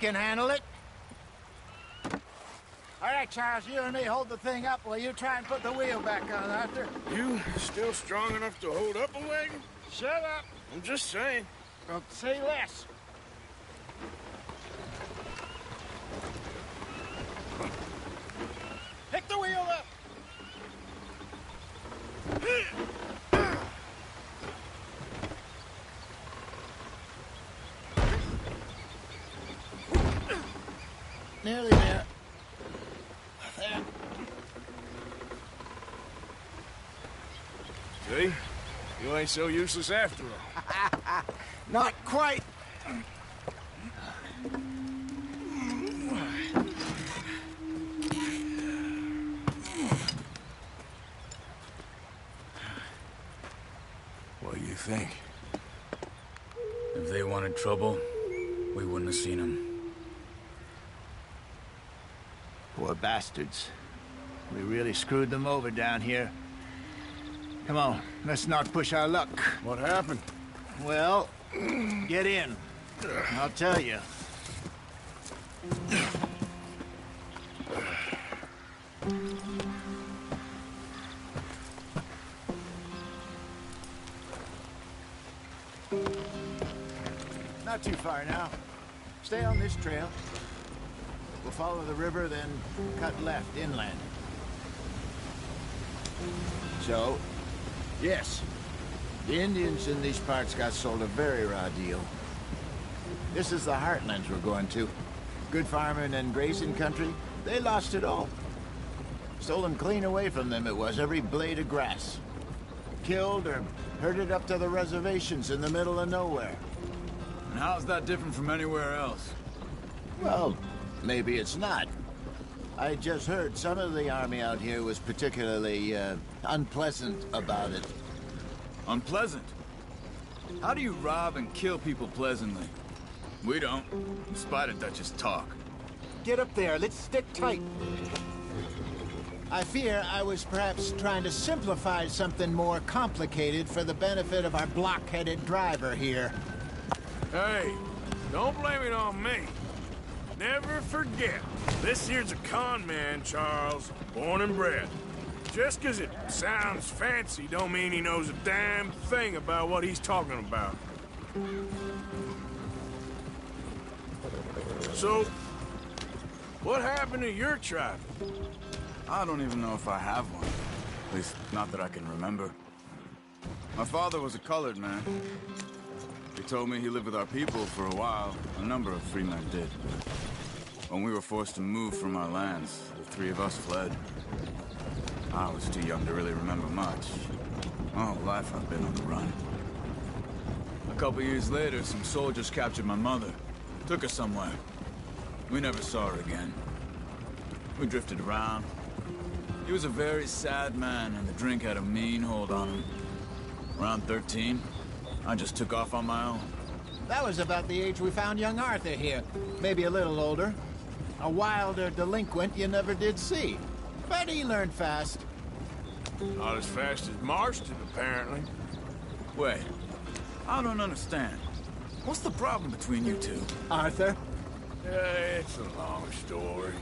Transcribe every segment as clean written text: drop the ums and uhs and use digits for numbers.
can handle it. All right, Charles, you and me hold the thing up while you try and put the wheel back on, Arthur. You still strong enough to hold up a wagon? Shut up. I'm just saying. Don't say less. Pick the wheel up. Nearly there. There. See? You ain't so useless after all. Not quite. What do you think? If they wanted trouble, we wouldn't have seen them. Poor bastards. We really screwed them over down here. Come on, let's not push our luck. What happened? Well, get in. I'll tell you. Not too far now. Stay on this trail. We'll follow the river, then cut left inland. So, yes, the Indians in these parts got sold a very raw deal. This is the heartlands we're going to. Good farming and grazing country, they lost it all. Stolen clean away from them it was, every blade of grass. Killed or herded up to the reservations in the middle of nowhere. And how's that different from anywhere else? Well, maybe it's not. I just heard some of the army out here was particularly, unpleasant about it. Unpleasant? How do you rob and kill people pleasantly? We don't, in spite of Dutch's talk. Get up there, let's stick tight. I fear I was perhaps trying to simplify something more complicated for the benefit of our block-headed driver here. Hey, don't blame it on me. Never forget, this here's a con man, Charles, born and bred. Just 'cause it sounds fancy don't mean he knows a damn thing about what he's talking about. So, what happened to your tribe? I don't even know if I have one. At least, not that I can remember. My father was a colored man. He told me he lived with our people for a while. A number of free men did. When we were forced to move from our lands, the three of us fled. I was too young to really remember much. My whole life I've been on the run. A couple years later, some soldiers captured my mother. Took her somewhere. We never saw her again. We drifted around. He was a very sad man, and the drink had a mean hold on him. Around 13, I just took off on my own. That was about the age we found young Arthur here. Maybe a little older. A wilder delinquent you never did see. But he learned fast. Not as fast as Marston, apparently. Wait, I don't understand. What's the problem between you two? Arthur? It's a long story.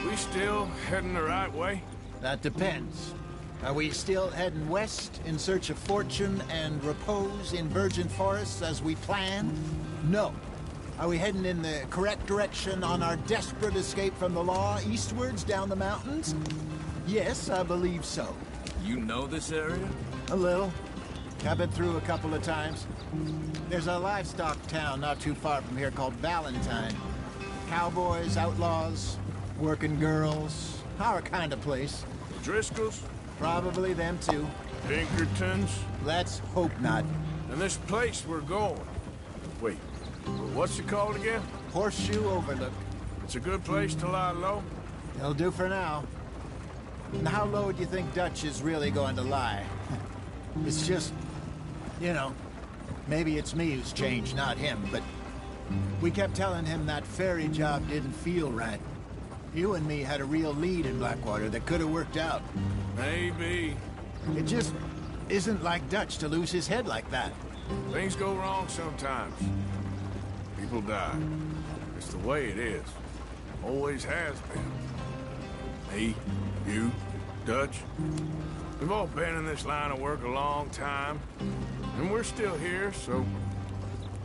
We still heading the right way? That depends. Are we still heading west in search of fortune and repose in virgin forests as we planned? No. Are we heading in the correct direction on our desperate escape from the law eastwards down the mountains? Yes, I believe so. You know this area? A little. I've been through a couple of times. There's a livestock town not too far from here called Valentine. Cowboys, outlaws, working girls, our kind of place. Driscoll's? Probably them too. Pinkertons? Let's hope not. And this place we're going. Wait, what's it called again? Horseshoe Overlook. It's a good place to lie low? It'll do for now. And how low do you think Dutch is really going to lie? It's just, you know, maybe it's me who's changed, not him, but we kept telling him that ferry job didn't feel right. You and me had a real lead in Blackwater that could have worked out. Maybe. It just isn't like Dutch to lose his head like that. Things go wrong sometimes. People die. It's the way it is. Always has been. Me, you, Dutch. We've all been in this line of work a long time. And we're still here, so...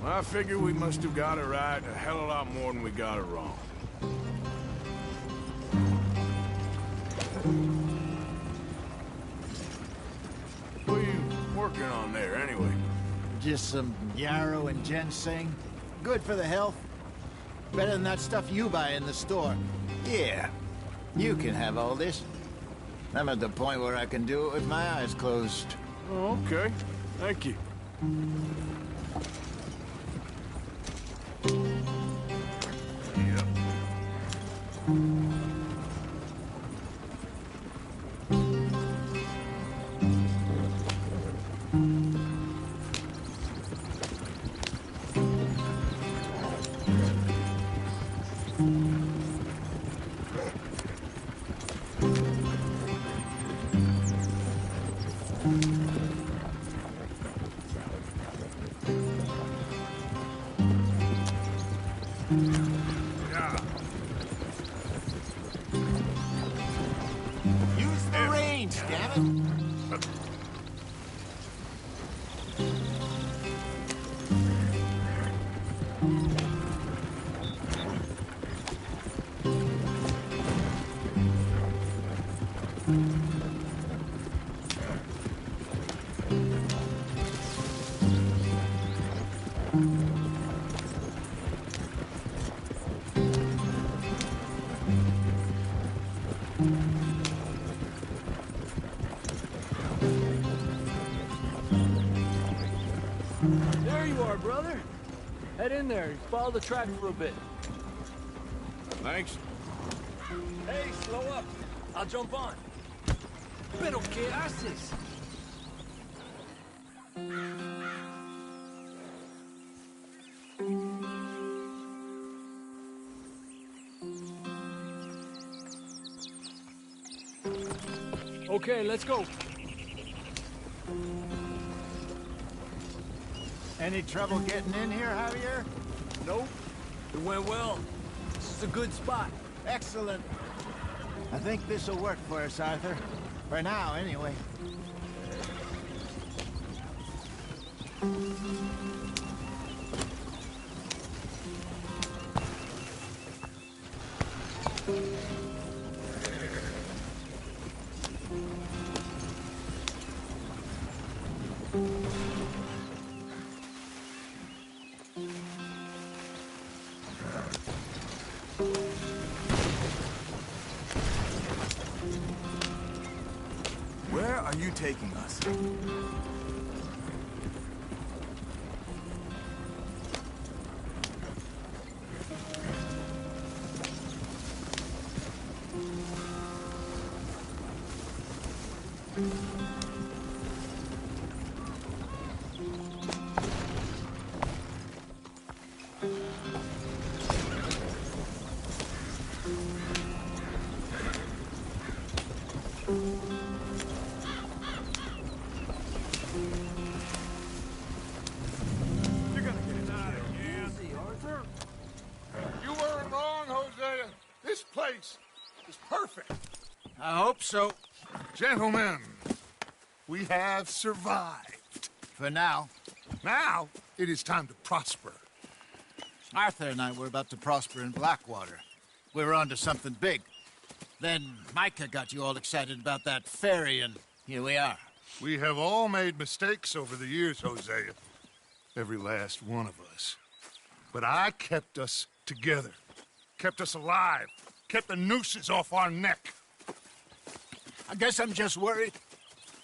I figure we must have got it right a hell of a lot more than we got it wrong. What are you working on there, anyway? Just some yarrow and ginseng. Good for the health. Better than that stuff you buy in the store. Yeah, you can have all this. I'm at the point where I can do it with my eyes closed. Oh, okay. Thank you. Yep. Use the range, damn it! There you are, brother. Head in there and follow the track for a bit. Thanks. Hey, slow up. I'll jump on. ¿Pero qué haces? Okay, let's go. Any trouble getting in here, Javier? Nope. It went well. This is a good spot. Excellent. I think this'll work for us, Arthur. For now, anyway. Where are you taking us? You're gonna get it out again. Easy, Arthur. You weren't wrong, Hosea. This place is perfect. I hope so. Gentlemen, we have survived. For now. Now, it is time to prosper. Arthur and I were about to prosper in Blackwater. We were onto something big. Then Micah got you all excited about that ferry, and here we are. We have all made mistakes over the years, Hosea. Every last one of us. But I kept us together. Kept us alive. Kept the nooses off our neck. I guess I'm just worried.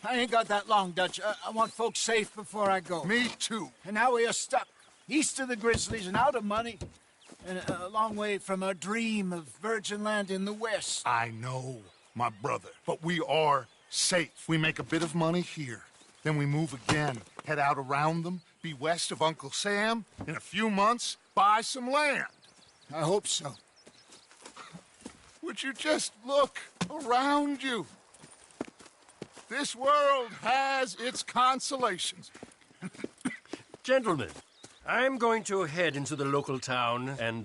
I ain't got that long, Dutch. I want folks safe before I go. Me too. And now we are stuck, east of the Grizzlies and out of money, and a long way from our dream of virgin land in the west. I know, my brother. But we are safe. We make a bit of money here. Then we move again, head out around them, be west of Uncle Sam. In a few months, buy some land. I hope so. Would you just look around you? This world has its consolations. Gentlemen, I'm going to head into the local town and,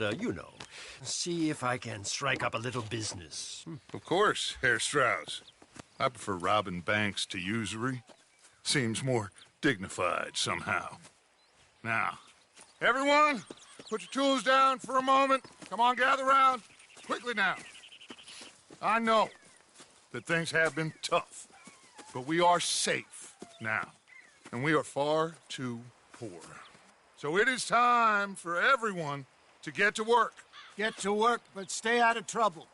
see if I can strike up a little business. Of course, Herr Strauss. I prefer robbing banks to usury. Seems more dignified somehow. Now, everyone, put your tools down for a moment. Come on, gather round. Quickly now. I know that things have been tough, but we are safe now, and we are far too poor. So it is time for everyone to get to work. Get to work, but stay out of trouble.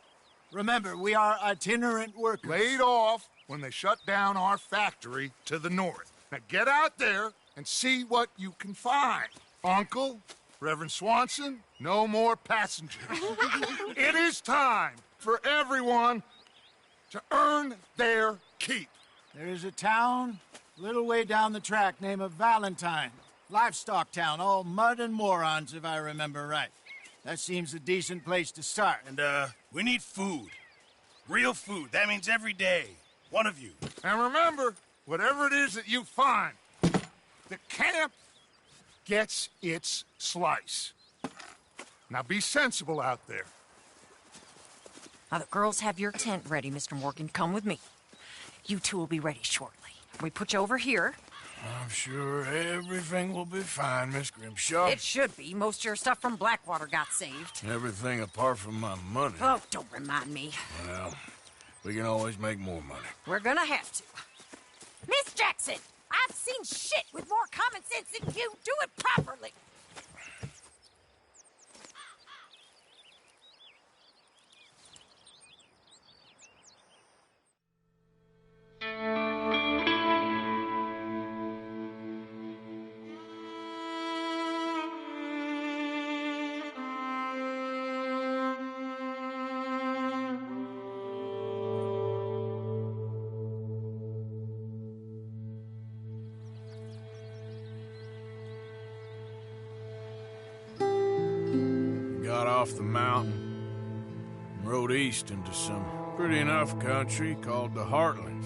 Remember, we are itinerant workers. Laid off when they shut down our factory to the north. Now get out there and see what you can find. Uncle, Reverend Swanson, no more passengers. It is time for everyone to earn their keep. There is a town a little way down the track named Valentine. Livestock town, all mud and morons, if I remember right. That seems a decent place to start. And, we need food. Real food. That means every day. One of you. And remember, whatever it is that you find, the camp gets its slice. Now be sensible out there. Now the girls have your tent ready, Mr. Morgan. Come with me. You two will be ready shortly. We put you over here. I'm sure everything will be fine, Miss Grimshaw. It should be. Most of your stuff from Blackwater got saved. Everything apart from my money. Oh, don't remind me. Well, we can always make more money. We're gonna have to. Miss Jackson, I've seen shit with more common sense than you. Do it properly. Got off the mountain and rode east into some pretty enough country called the Heartlands.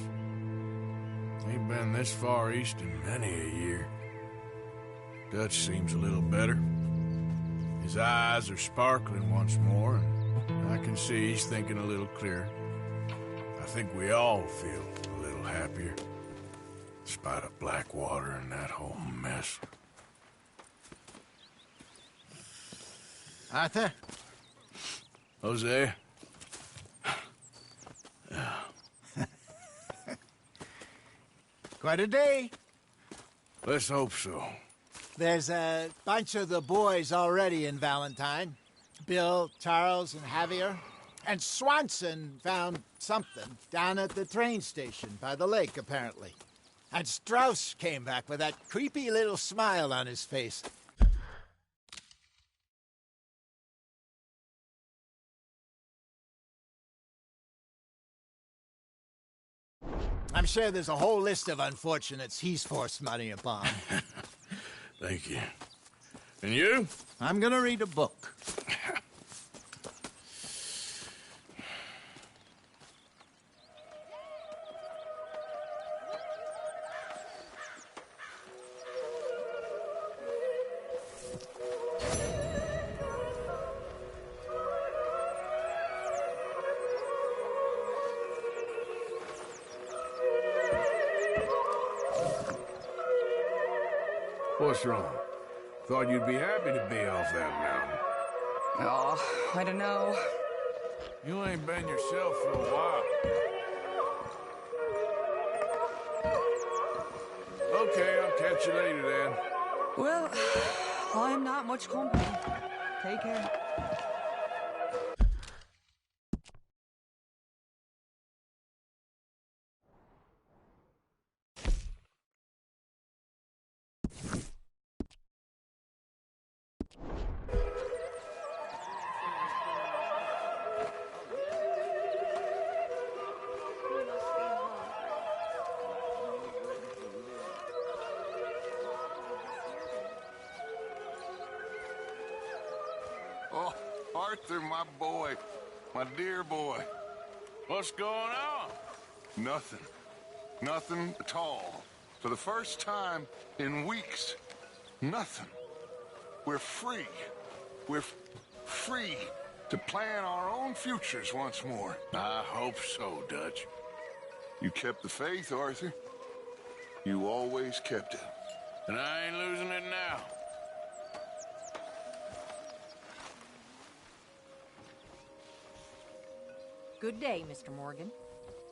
Ain't been this far east in many a year. Dutch seems a little better. His eyes are sparkling once more, and I can see he's thinking a little clearer. I think we all feel a little happier, in spite of Blackwater and that whole mess. Arthur? Jose? Quite a day. Let's hope so. There's a bunch of the boys already in Valentine. Bill, Charles, and Javier. And Swanson found something down at the train station by the lake, apparently. And Strauss came back with that creepy little smile on his face. I'm sure there's a whole list of unfortunates he's forced money upon. Thank you. And you? I'm gonna read a book. What's wrong? Thought you'd be happy to be off that mountain. Oh, I don't know. You ain't been yourself for a while. Okay, I'll catch you later then. Well, I'm not much company. Take care. Oh, Arthur, my boy. My dear boy. What's going on? Nothing. Nothing at all. For the first time in weeks. Nothing. We're free. We're free to plan our own futures once more. I hope so, Dutch. You kept the faith, Arthur. You always kept it. And I ain't losing it now. Good day, Mr. Morgan.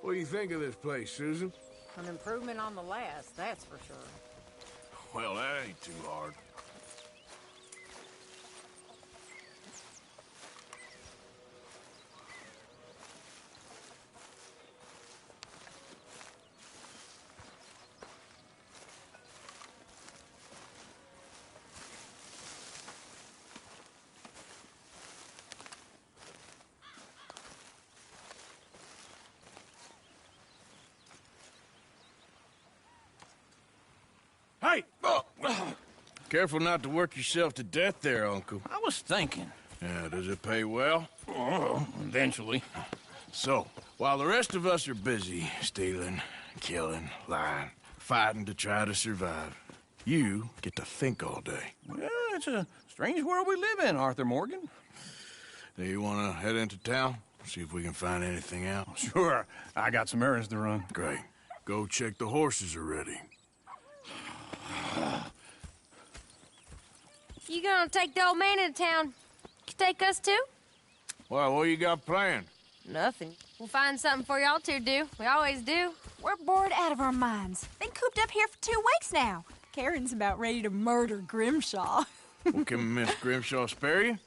What do you think of this place, Susan? An improvement on the last, that's for sure. Well, that ain't too hard. Hey! Careful not to work yourself to death there, Uncle. I was thinking. Yeah, does it pay well? Oh, eventually. So, while the rest of us are busy stealing, killing, lying, fighting to try to survive, you get to think all day. Well, it's a strange world we live in, Arthur Morgan. Do you want to head into town? See if we can find anything out? Sure. I got some errands to run. Great. Go check the horses are ready. You gonna take the old man into town? Take us too? Well, what you got planned? Nothing. We'll find something for y'all to do. We always do. We're bored out of our minds. Been cooped up here for 2 weeks now. Karen's about ready to murder Grimshaw. Well, can Miss Grimshaw spare you?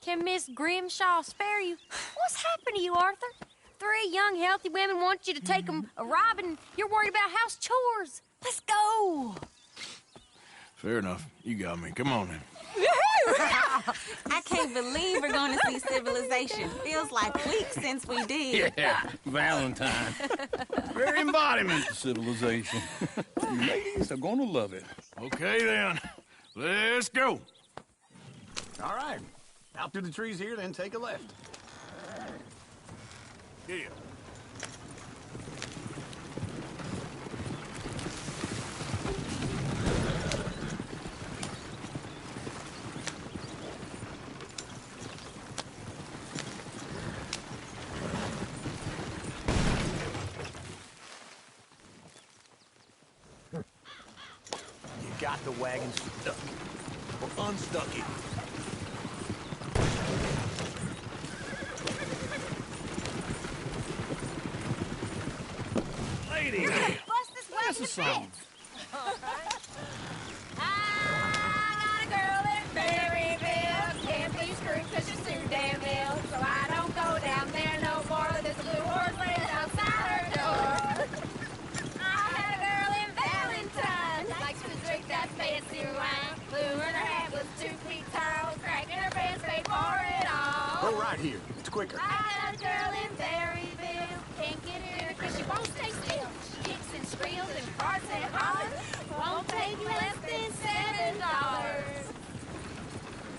Can Miss Grimshaw spare you? What's happened to you, Arthur? 3 young, healthy women want you to take them a robbing. You're worried about house chores. Let's go. Fair enough. You got me. Come on then. I can't believe we're going to see civilization. Feels like weeks since we did. Yeah, Valentine. Very embodiment of civilization. Ladies are going to love it. Okay then. Let's go. All right. Out through the trees here, then take a left. Yeah. Got the wagon stuck. Or unstuck it. Lady! Bust this wagon to bits. I got a girl in Berryville. Can't be screwed 'cause she's too damn ill. So I don't go down there no more. This blue horse lays outside her door. I had a girl in Valentine. Likes to drink that fancy wine. Blue in her hat was 2 feet tall. Cracking her pants, paid for it all. Go right here. It's quicker. I got a girl in Berryville. Can't get her 'cause she won't stay still. She kicks and squeals and farts and hollers. Won't take less than $7.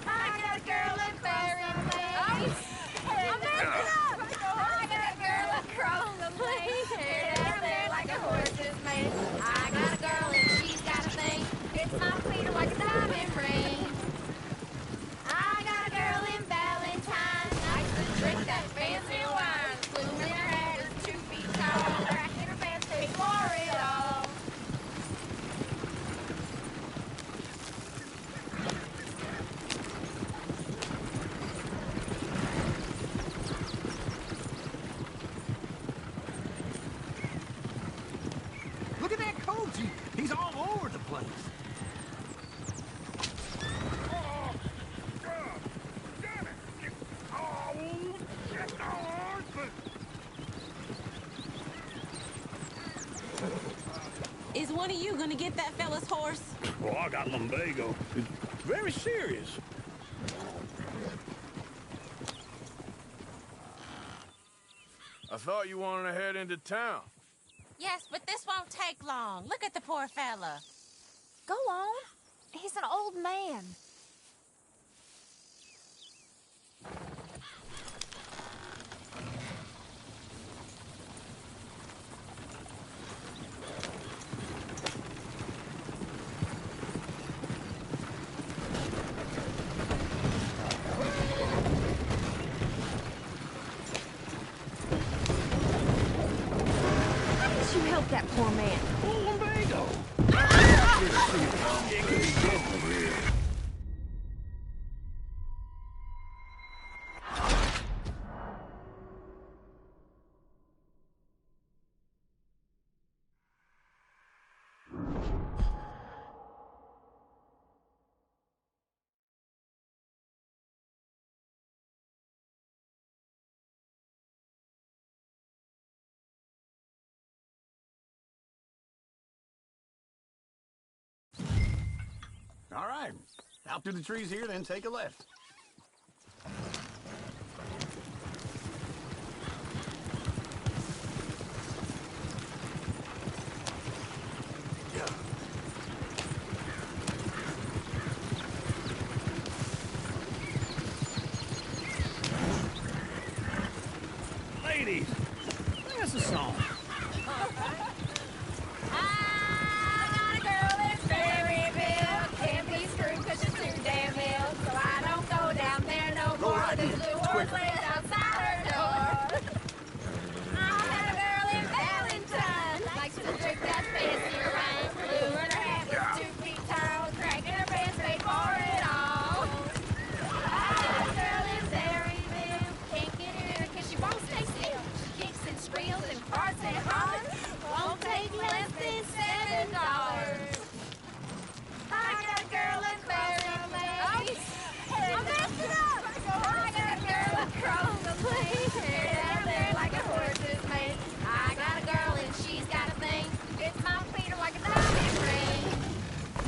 I got a girl in Berryville. I'm messing up. I got a girl across the place. Hair down there like a horse's mane. I got a girl and she's got a thing. It's my feet like a diamond ring. I got a girl in Valentine. Likes to drink that fancy wine. Blue in her hat is 2 feet tall. Cracking her pants before it all. Look at that coach. He's all over the place. Is one of you going to get that fella's horse? Well, I got lumbago. It's very serious. I thought you wanted to head into town. Yes, but this won't take long. Look at the poor fella. Go on. He's an old man. like that poor man. Lumbago! It could be deadly here. All right. Out through the trees here, then take a left. Ladies, sing us a song.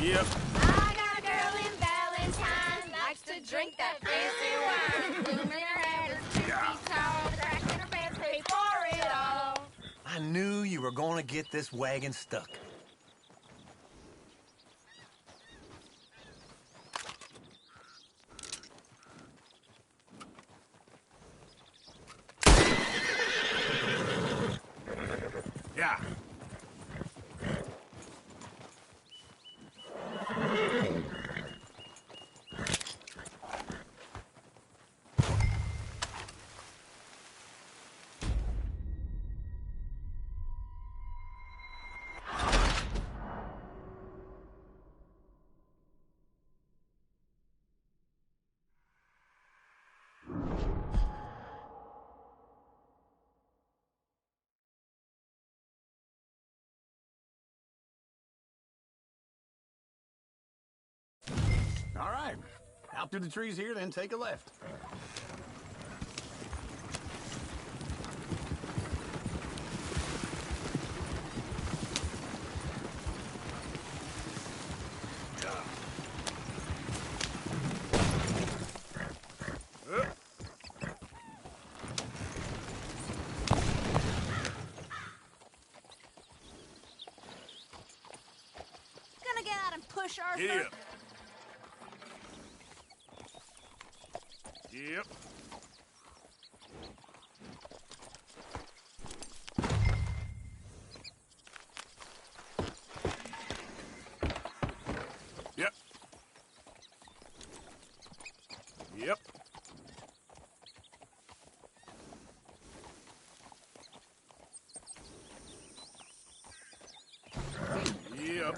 Yep. I got a girl in Valentine, likes to drink that fancy wine. Bloom in her head is 2 feet tall, crack in her pants, pay for it all. I knew you were gonna get this wagon stuck. Yeah. All right. Out through the trees here, then take a left. Gonna get out and push Arthur. Yeah. Yep. Yep. Yep. Yep.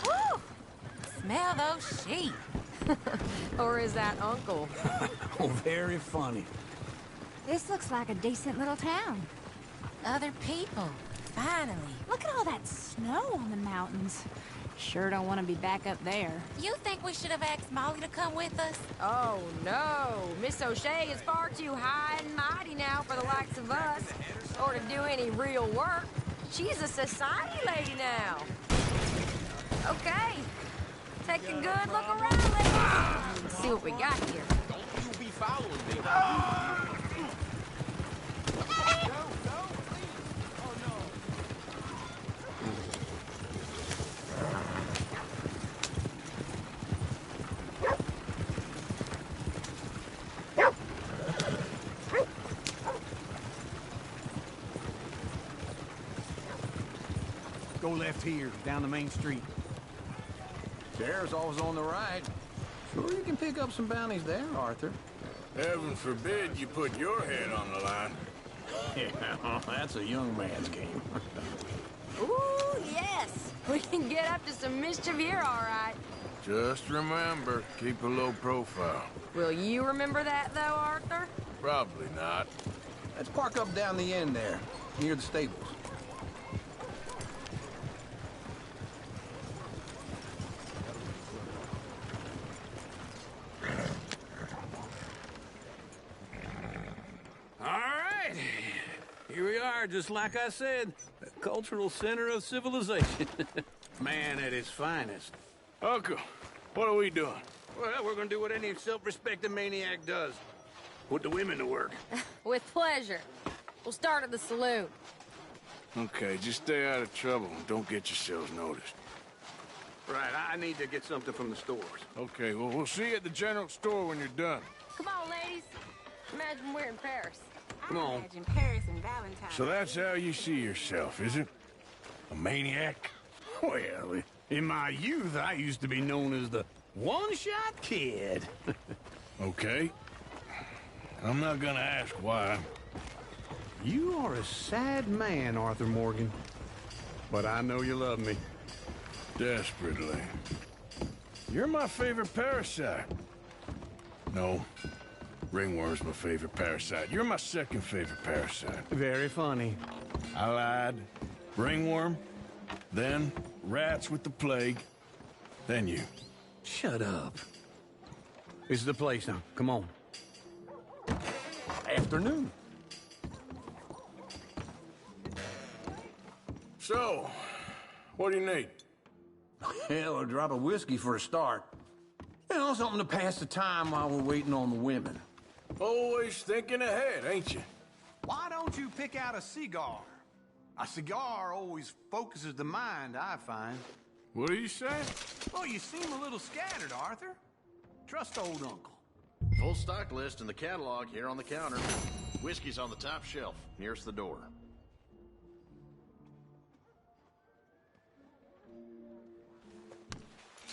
Whew! Smell those sheep. Or is that Uncle? Oh, very funny. This looks like a decent little town. Other people. Finally. Look at all that snow on the mountains. Sure don't want to be back up there. You think we should have asked Molly to come with us? Oh, no. Miss O'Shea is far too high and mighty now for the likes of us, or to do any real work. She's a society lady now. Okay. Take a good look around, ladies. Let's see what we got here. Don't you be following me. Go left here, down the main street. There's always on the right. Sure you can pick up some bounties there, Arthur. Heaven forbid you put your head on the line. Yeah, that's a young man's game. Ooh, yes. We can get up to some mischief here, all right. Just remember, keep a low profile. Will you remember that, though, Arthur? Probably not. Let's park up down the end there, near the stables. Here we are, just like I said, the cultural center of civilization. Man at his finest. Uncle, what are we doing? Well, we're gonna do what any self-respecting maniac does. Put the women to work. With pleasure. We'll start at the saloon. Okay, just stay out of trouble and don't get yourselves noticed. Right, I need to get something from the stores. Okay, well, we'll see you at the general store when you're done. Come on, ladies. Imagine we're in Paris. Come on. Imagine Paris and Valentine. So that's how you see yourself, is it? A maniac? Well, in my youth, I used to be known as the one-shot kid. Okay. I'm not gonna ask why. You are a sad man, Arthur Morgan. But I know you love me. Desperately. You're my favorite parasite. No. Ringworm's my favorite parasite. You're my second favorite parasite. Very funny. I lied. Ringworm, then rats with the plague, then you. Shut up. This is the place now. Come on. Afternoon. So, what do you need? Hell, a drop of whiskey for a start. You know, something to pass the time while we're waiting on the women. Always thinking ahead, ain't you? Why don't you pick out a cigar? A cigar always focuses the mind, I find. What are you saying? Oh, you seem a little scattered, Arthur. Trust old uncle. Full stock list in the catalog here on the counter. Whiskey's on the top shelf, nearest the door.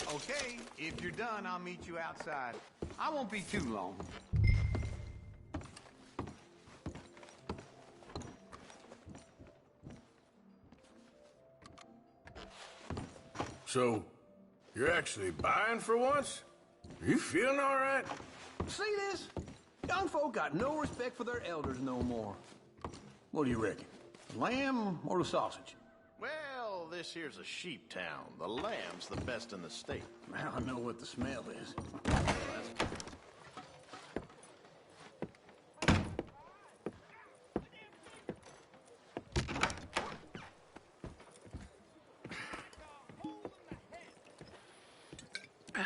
Okay, if you're done, I'll meet you outside. I won't be too long. So, you're actually buying for once? Are you feeling all right? See this? Young folk got no respect for their elders no more. What do you reckon? The lamb or the sausage? Well, this here's a sheep town. The lamb's the best in the state. Now I know what the smell is.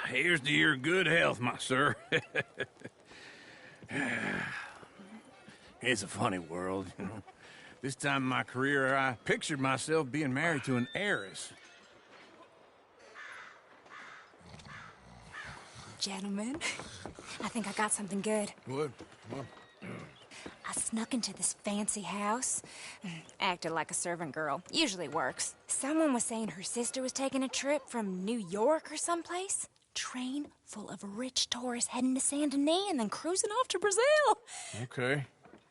Here's to your good health, my sir. It's a funny world, you know. This time in my career, I pictured myself being married to an heiress. Gentlemen, I think I got something good. What? What? I snuck into this fancy house, acted like a servant girl. Usually works. Someone was saying her sister was taking a trip from New York or someplace. Train full of rich tourists heading to Saint Denis and then cruising off to Brazil. Okay.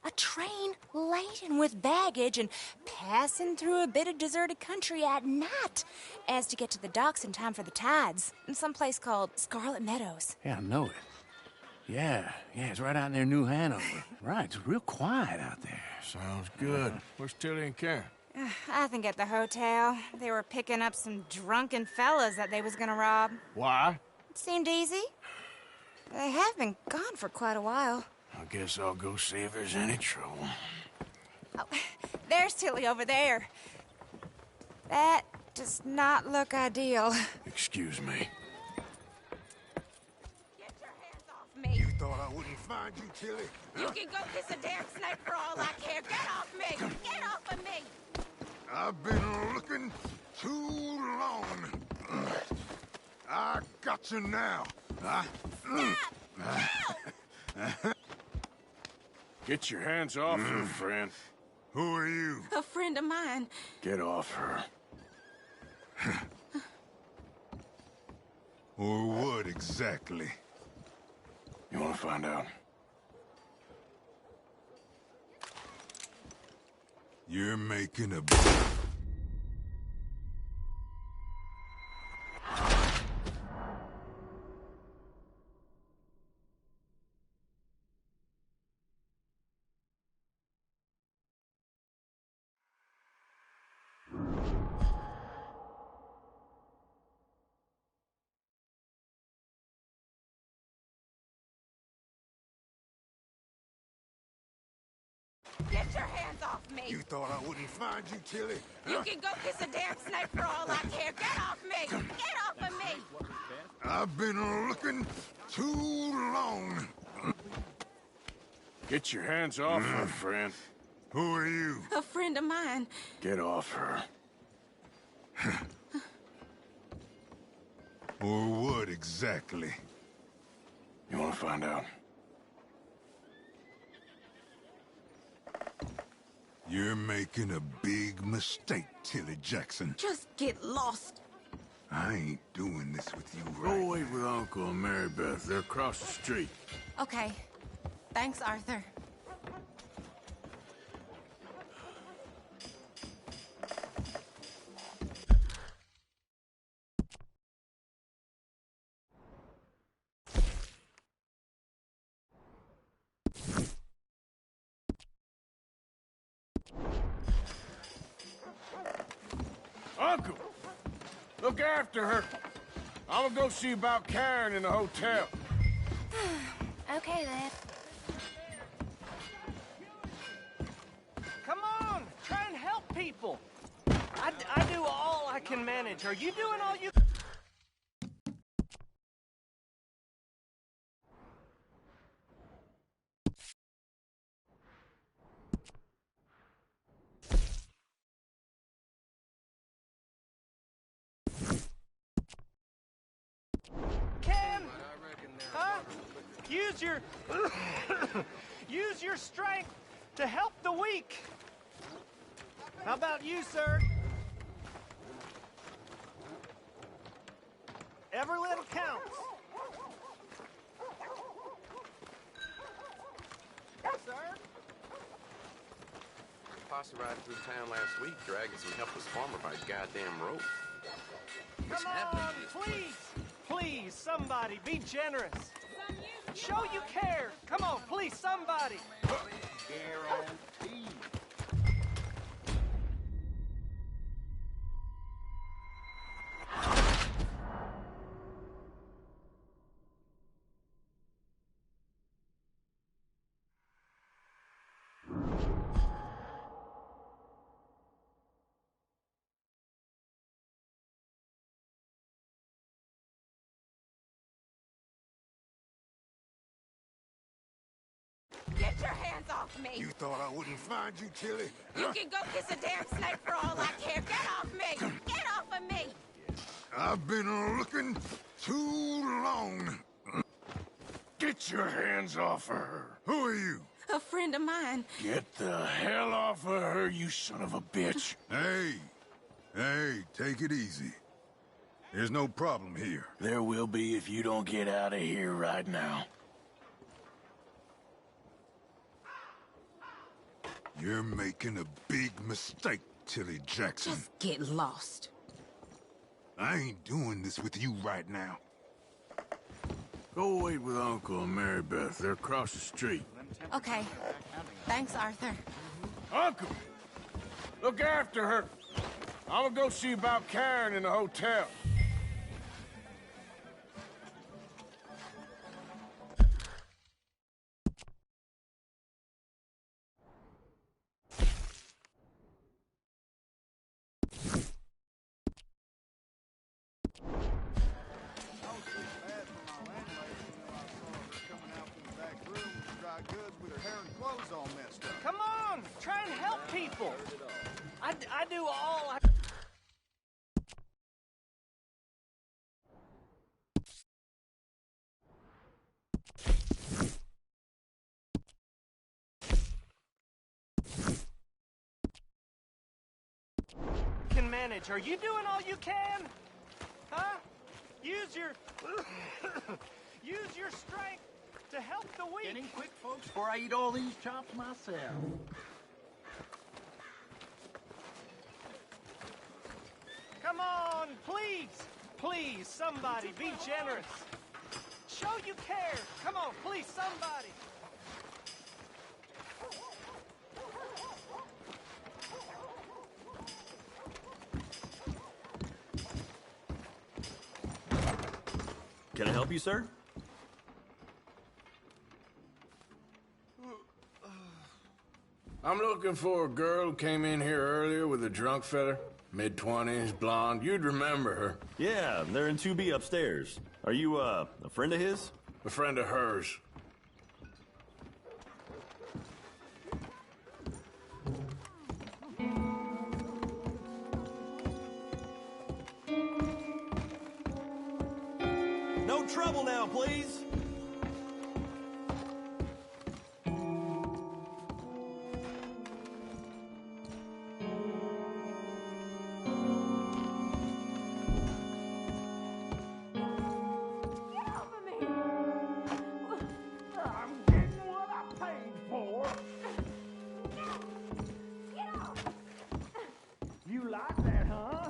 A train laden with baggage and passing through a bit of deserted country at night as to get to the docks in time for the tides in some place called Scarlet Meadows. Yeah, I know it. Yeah, it's right out near New Hanover. Right, it's real quiet out there. Sounds good. Where's Tilly and Karen? I think at the hotel. They were picking up some drunken fellas that they was gonna rob. Why? It seemed easy. They have been gone for quite a while. I guess I'll go see if there's any trouble. Oh, there's Tilly over there. That does not look ideal. Excuse me. find you, Tilly. You can go kiss a damn snake for all I care. Get off me! Get off of me! I've been looking too long. I got you now. Get your hands off her, friend. Who are you? A friend of mine. Get off her. Or what exactly? You want to find out? You're making a... Get your hands off me! You thought I wouldn't find you, Tilly? You can go kiss a damn snake for all I care. Get off me! Get off of me! I've been looking too long. Get your hands off her, friend. Who are you? A friend of mine. Get off her. Or what exactly? You want to find out? You're making a big mistake, Tilly Jackson. Just get lost. I ain't doing this with you Go right wait with Uncle and Mary Beth. They're across the street. Okay. Thanks, Arthur. Uncle! Look after her. I'm gonna go see about Karen in the hotel. Okay, then. Come on, try and help people. I do all I can manage. Are you doing all you... Ken! Huh? Use your... use your strength to help the weak. How about you, sir? Every little counts. Yes, sir. Posse riding through town last week, dragging some helpless farmer by a goddamn rope. Come on, please. Please, somebody, be generous. Show you care. Come on, please, somebody. Guarantee. Get your hands off me! You thought I wouldn't find you, Tilly? You can go kiss a damn snake for all I care. Get off me! Get off of me! I've been looking too long. Get your hands off of her. Who are you? A friend of mine. Get the hell off of her, you son of a bitch. Hey, take it easy. There's no problem here. There will be if you don't get out of here right now. You're making a big mistake, Tilly Jackson. Just get lost. I ain't doing this with you right now. Go wait with Uncle and Mary Beth. They're across the street. Okay. Thanks, Arthur. Uncle! Look after her. I'm gonna go see about Karen in the hotel. clothes all messed up. Come on, try and help people. I do all I... can manage. Are you doing all you can? Huh? Use your... use your strength to help the weak. Getting quick, folks, before I eat all these chops myself. Come on, please. Please, somebody, be generous. Show you care. Come on, please, somebody. Can I help you, sir? I'm looking for a girl who came in here earlier with a drunk fella. Mid-20s, blonde. You'd remember her. Yeah, they're in 2B upstairs. Are you, a friend of his? A friend of hers. No trouble now, please. You like that, huh?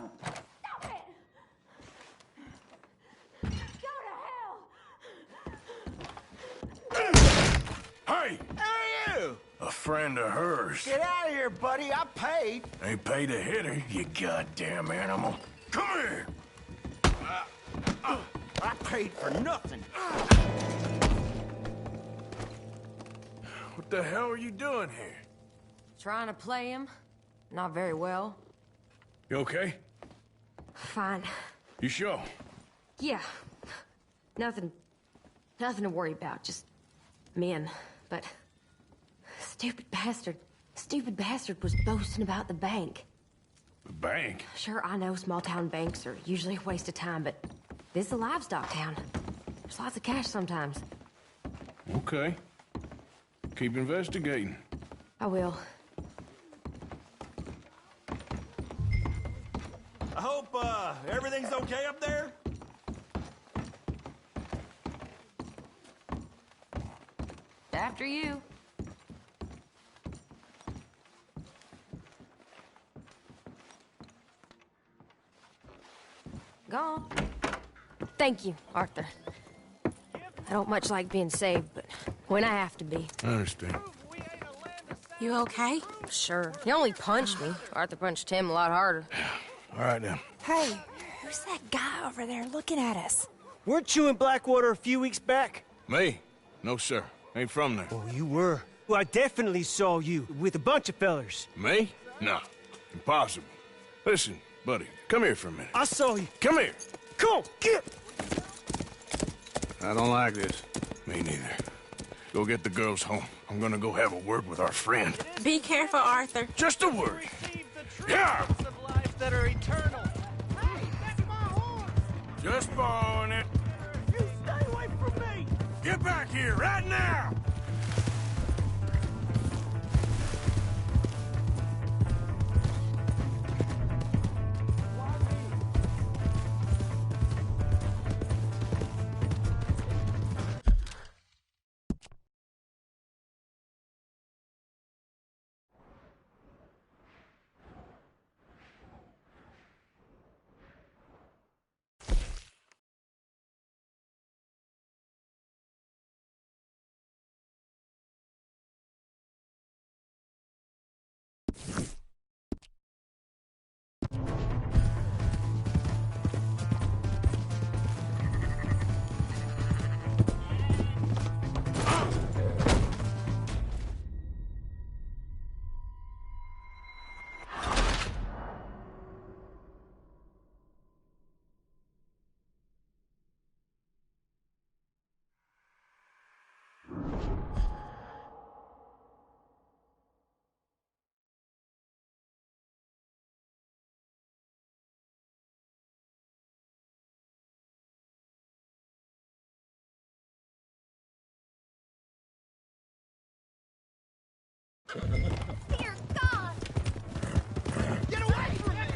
Stop it! Go to hell! Hey! Who are you? A friend of hers. Get out of here, buddy. I paid. Ain't paid to hit her, you goddamn animal. Come here! I paid for nothing. What the hell are you doing here? Trying to play him? Not very well. You okay? Fine. You sure? Yeah. Nothing to worry about. Just men. But stupid bastard was boasting about the bank. The bank? Sure, I know small town banks are usually a waste of time, but this is a livestock town. There's lots of cash sometimes. Okay. Keep investigating. I will. I hope, everything's okay up there? After you. Go on. Thank you, Arthur. I don't much like being saved, but when I have to be. I understand. You okay? Sure. He only punched me. Arthur punched him a lot harder. All right, then. Hey, who's that guy over there looking at us? Weren't you in Blackwater a few weeks back? Me? No, sir. Ain't from there. Oh, you were. Well, I definitely saw you with a bunch of fellers. Me? No. Impossible. Listen, buddy, come here for a minute. I saw you. Come here. Come on, get! I don't like this. Me neither. Go get the girls home. I'm gonna go have a word with our friend. Be careful, Arthur. Just a word. Yeah! Of life that are eternal. Hey, that's my horse. Just borrowing it. You stay away from me! Get back here right now! Dear God! Get away from me!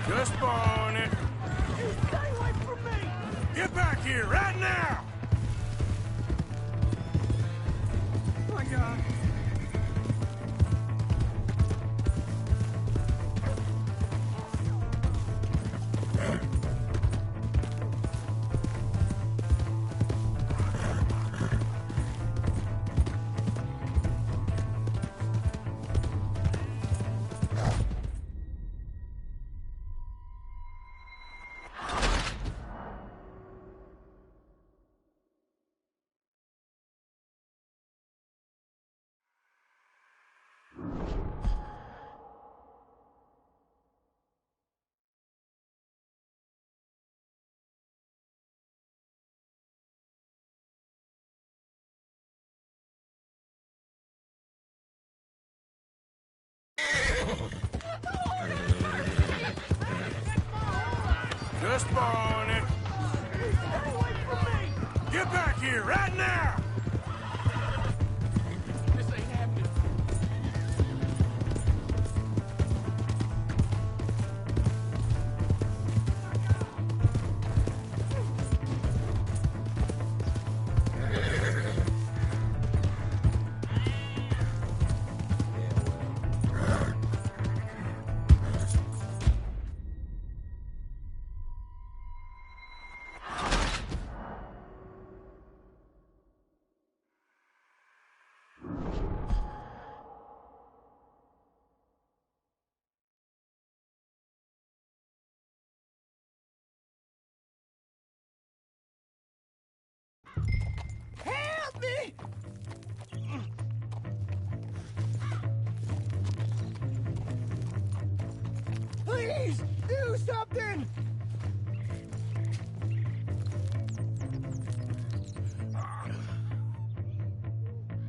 Just borrowing it. Stay away from me! Get back here, right now! Oh my God. Just borrowing it. Stay away from me! Get back here, right now! This ain't happening. Help me! Please, do something!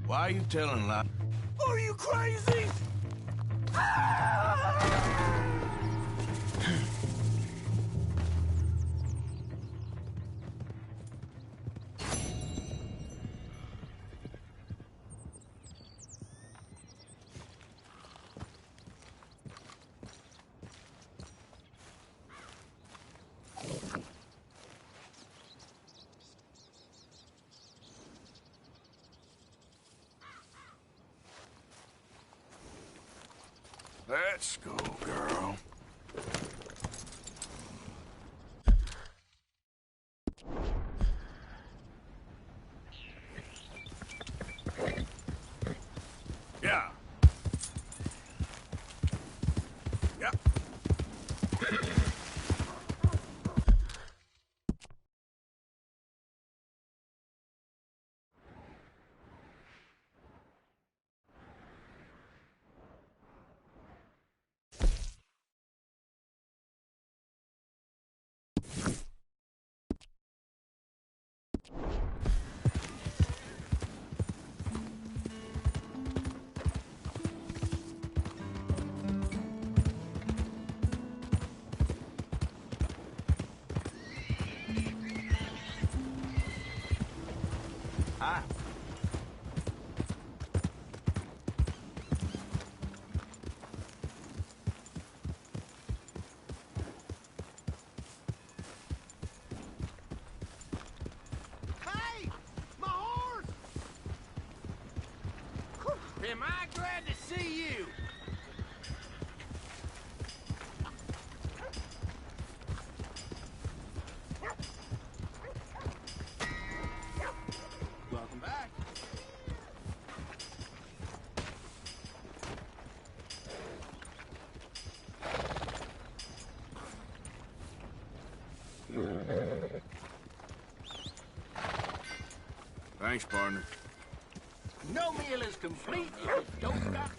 Why are you telling lies? Are you crazy? Let's go, girl. Yeah. Yeah. Hi. Hey! My horse! Am I glad to see you? Welcome back. Thanks, partner. No meal is complete if it don't got